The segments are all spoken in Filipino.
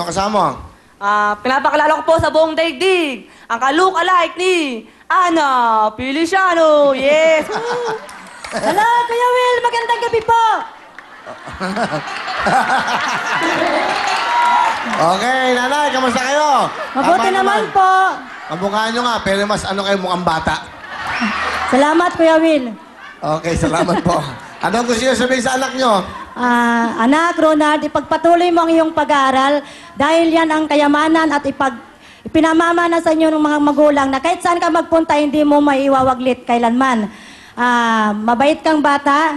Ano kasama? Pinapakilala ko po sa buong daigdig ang ka-look-alike ni Ana Feliciano. Yes! Hello, Kuya Will! Magandang gabi po! Okay, nanay, kamusta kayo? Mabuti Tama naman po. Kamukha nyo nga, pero mas ano kayo mukhang bata. Salamat, Kuya Will. Okay, salamat po. Anong gusto nyo sabihin sa anak nyo? Anak, Ronald, ipagpatuloy mo ang iyong pag-aaral dahil yan ang kayamanan at ipinamamana sa inyo ng mga magulang na kahit saan ka magpunta, hindi mo maiwawaglit kailanman. Mabait kang bata,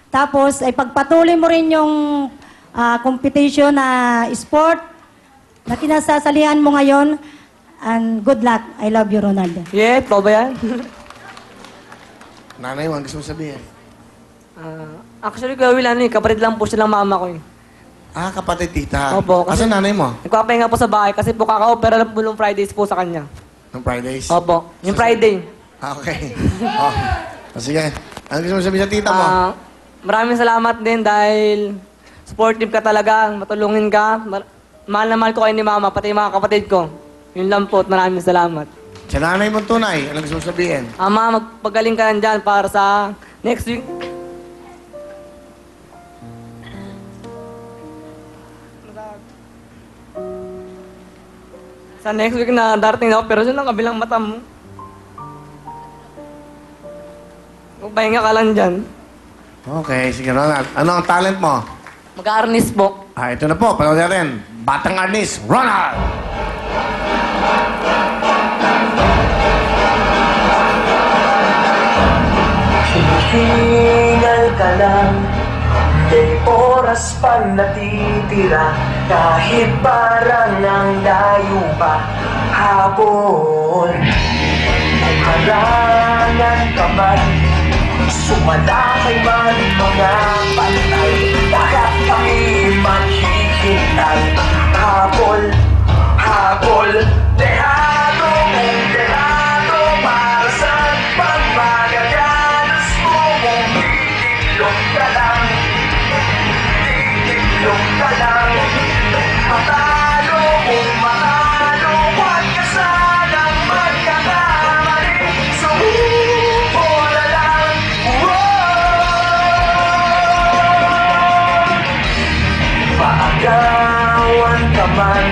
tapos ipagpatuloy mo rin yung competition na sport na kinasasalihan mo ngayon. And good luck. I love you, Ronald. Yes, po ba yan? Nanay mo, ang gusto mo sabihin? Actually, Kuya Will, kapatid lang po silang mama ko eh. Kapatid tita. Opo, kasi- Asan nanay mo? Nagpapahinga po sa bahay kasi po kaka-opera lang po nung Fridays po sa kanya. Ng Fridays? Opo, yung Friday. Okay. Sige. Ano gusto mo sabihin sa tita mo? Maraming salamat din dahil supportive ka talaga, matulungin ka. Mahal na mahal ko kayo ni Mama, pati yung mga kapatid ko. Yun lang po at maraming salamat. Sa nanay mo tunay, ano gusto mo sabihin? Ama, magpagaling ka lang dyan para sa next week. Sa next week na darating na operasyon ng kabilang mata mo. Magpahinga ka lang dyan. Okay, sige Ronald. Ano ang talent mo? Mag-arnis po. Ito na po, panood natin. Batang Arnis, Ronald! Hingal ka lang, may oras pa natitira. Kahit parang ang layo pa hapon. Kung harangan ka man, sumalakay man mga pantay. Bakit kami maghihintay? Habol, habol, dehado mong dehado. Para saan pang magaganas mo? Kung titilong ka lang, titilong ka lang. Matalo kung matalo, huwag ka sanang magkakamali. Sumuko na lang, paagawan ka man,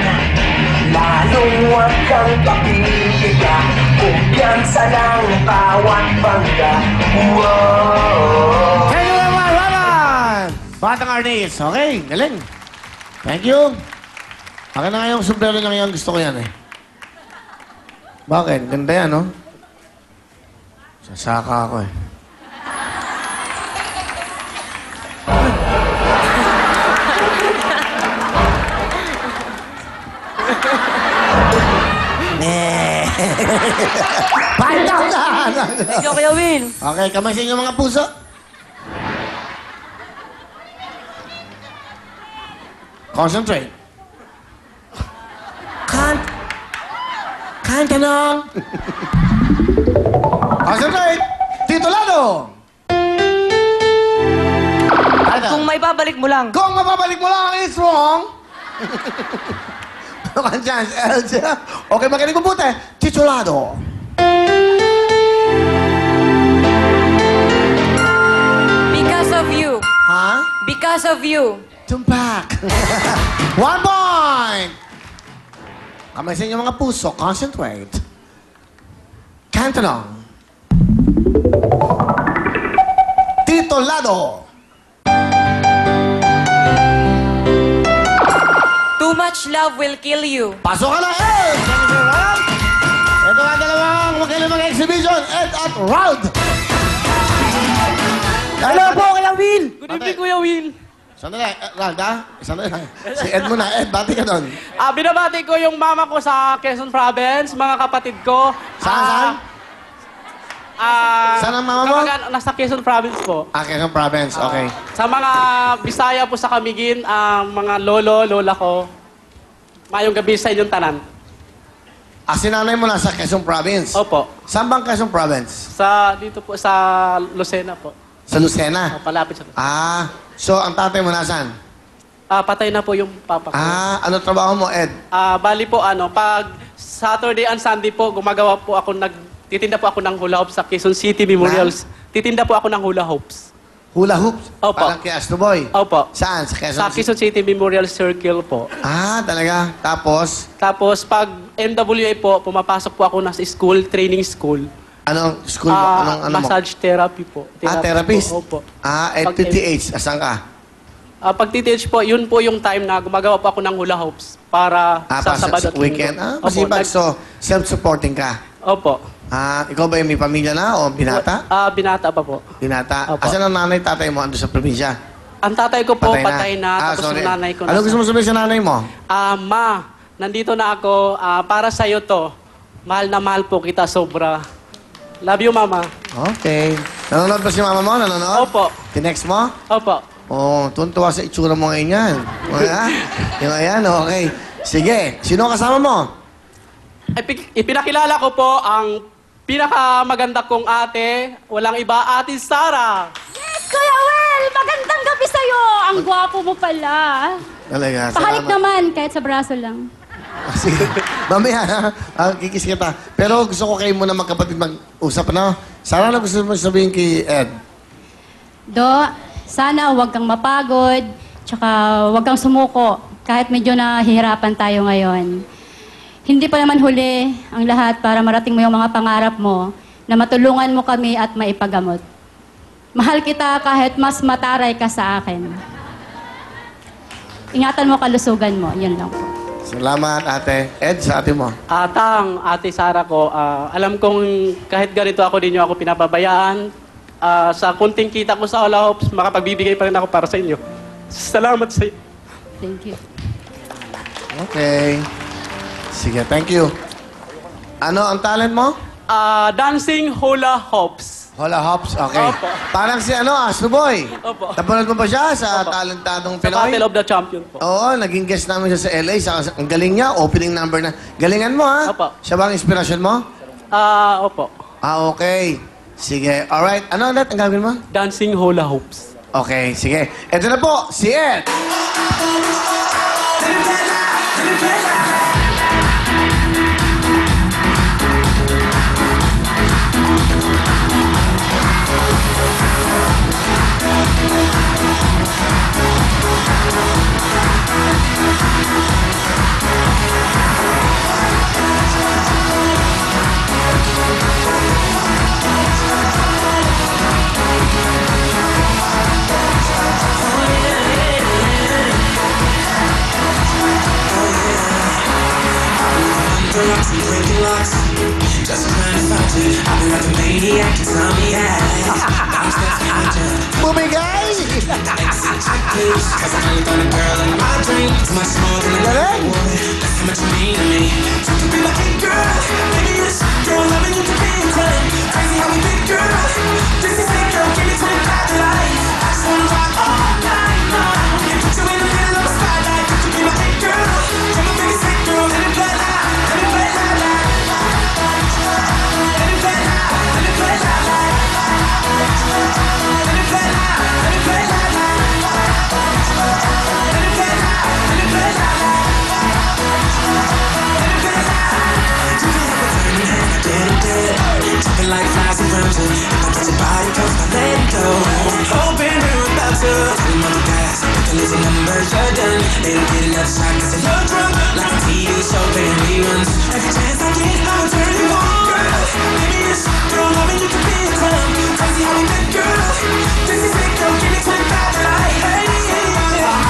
lalong huwag kang papipiga. Kumpiyansa lang, bawat bangga. Thank you naman, Ronald! Batang Arnis, okay, galing. Thank you. Akin na nga yung sombrero na ngayon, gusto ko yan eh. Bakit? Ganda yan, no? Sasaka ako eh. Find out na! Thank you, Kuya Will. Okay, kamay sa inyo mga puso. Concentrate. Kanta lang. Concentrate. Titulado. Kung may babalik mo lang. Kung mapapalik mo lang, it's wrong. Ano kang chance, Elsa? Okay, makinig mo buti. Titulado. Because of you. Ha? Because of you. Tumpak. 1 point. Kamay sa inyo mga puso. Concentrate. Kanta lang. Titulado. Too much love will kill you. Pasok ka na, Ed! Thank you, Sir Ronald. Ito nga dalawang wakilang mga exhibition, Ed at Rod. Hello po, Kuya Will! Good evening, Kuya Will. Sandali, Rod, ha? Sandali. Si Ed muna. Ed, bati ka doon. Binabati ko yung mama ko sa Quezon Province, mga kapatid ko. Saan? Saan ang mama mo? Nasa Quezon Province po. Quezon Province, okay. Sa mga Bisaya po sa Camiguin, mga lolo, lola ko. Mayong gabi sa inyong tanan. Si nanay mo nasa Quezon Province? Opo. Saan bang Quezon Province? Dito po sa Lucena po. Sa Lucena? Palapit sa Lucena. So ang tatay mo nasaan? Patay na po yung papa ko. Ano trabaho mo, Ed? Bali po, pag Saturday and Sunday po, gumagawa po ako, titinda po ako ng hula hoops sa Quezon City Memorials. Titinda po ako ng hula hoops. Hula hoops? Opo. Parang kay Astro Boy? Opo. Saan? Sa Quezon Sa City? Quezon City Memorial Circle po. Talaga? Tapos, Tapos, pag MWA po, pumapasok po ako na sa school, training school. anong school mo? Ano mo? Massage therapy po. Therapist? Po. Opo. FTTH. Asan ka? Pag TTH po, yun po yung time na gumagawa po ako ng hula hoops para sa Sabado at weekend? Linggo. Masipag. So, self-supporting ka? Opo. Ikaw ba yung may pamilya na o binata? Binata pa po. Binata? Opo. Asan ang nanay, tatay mo? Ando sa probinsya? Ang tatay ko po, patay na. Tapos sorry. yung nanay ko Ano gusto mo sabihin sa nanay mo? Ma, nandito na ako. Para sa'yo to. Mahal na mahal po kita sobra. Love you, Mama. Okay. Nanonood ba si mama mo? Nanonood? Opo. Tinext mo? Opo. Tuntua sa itsura mo ngayon yan. Yung ayan, okay. Sige, sino kasama mo? Ipinakilala ko po ang pinakamaganda kong ate. Walang iba, Ate Sara. Yes, Kuya Well! Magandang gabi sa'yo! Ang gwapo mo pala. Talaga, Pahalik naman, kahit sa braso lang. Sige, mamaya, kikis kita. Pero gusto ko kayo muna magkapatid mag-usap, ano? Sana lang gusto mo sabihin kay Ed. Sana huwag kang mapagod, tsaka huwag kang sumuko, kahit medyo nahihirapan tayo ngayon. Hindi pa naman huli ang lahat para marating mo yung mga pangarap mo, na matulungan mo kami at maipagamot. Mahal kita kahit mas mataray ka sa akin. Ingatan mo kalusugan mo, yun lang po. Salamat, ate. Ed, sa ate mo. Ate Sara ko, alam kong kahit ganito ako, di nyo ako pinababayaan. Sa kunting kita ko sa hula hoops, makapagbibigay pa rin ako para sa inyo. Salamat sa inyo. Thank you. Okay. Sige, thank you. Ano ang talent mo? Dancing hula hoops. Hula hops, okay. Opo. Parang si Astro Boy. Opo. Napanood mo ba siya sa Opo. talentadong Sa Pinoy? Battle of the Champion po. Oo, naging guest namin siya sa LA. Ang galing niya, opening number na. Galingan mo, ha? Opo. Siya ba ang inspirasyon mo? Opo. Okay. Sige, alright. Ano ulit ang gagawin mo? Dancing hula hoops. Okay, sige. Ito na po, si Ed. Bumigay! Galing! Like flies around you. If I touch your body, close, I let it go. Hoping we're about to. Tell them on the gas. If the losing numbers are done, they don't get another shot. Cause you're drunk. Like a TV show playing reruns. Every chance I get, I'll turn you on. Girl, maybe it's girl, loving you could be a crime. Crazy how we met, girl. This is it, girl. Give me 25 like, hey, yeah.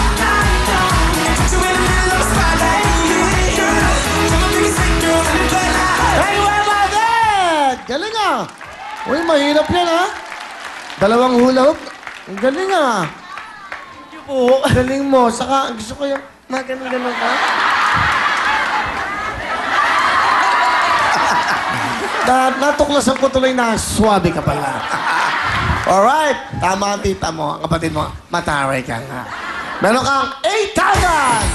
And put you in the middle of a spotlight. Yeah, girl. You're my biggest hit, girl. And it's like, Hey, where about that? Galing ah. Uy, mahirap yan ah. Dalawang hula hoop. Ang galing ah. Thank you po. Galing mo. Saka, gusto ko yung maganon-ganon ka. Natuklasan ko tuloy na swabe ka pala. Alright. Tama ang tita mo. Ang kapatid mo, mataray ka nga. Meron kang 8,000!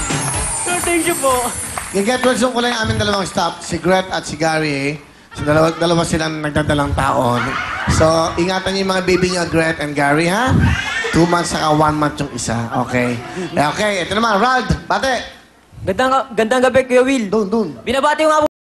Sir, thank you po. I-get-well ko lang yung aming dalawang staff, si Gret at si Gary. So, dalawa silang nagdadalang taon. So, ingatan niyo yung mga baby niyo, Gret and Gary, ha? 2 months saka 1 month yung isa. Okay. Okay, ito naman, Rald, bate. Gandang gabi, Kuya Will. Doon. Binabati ko nga po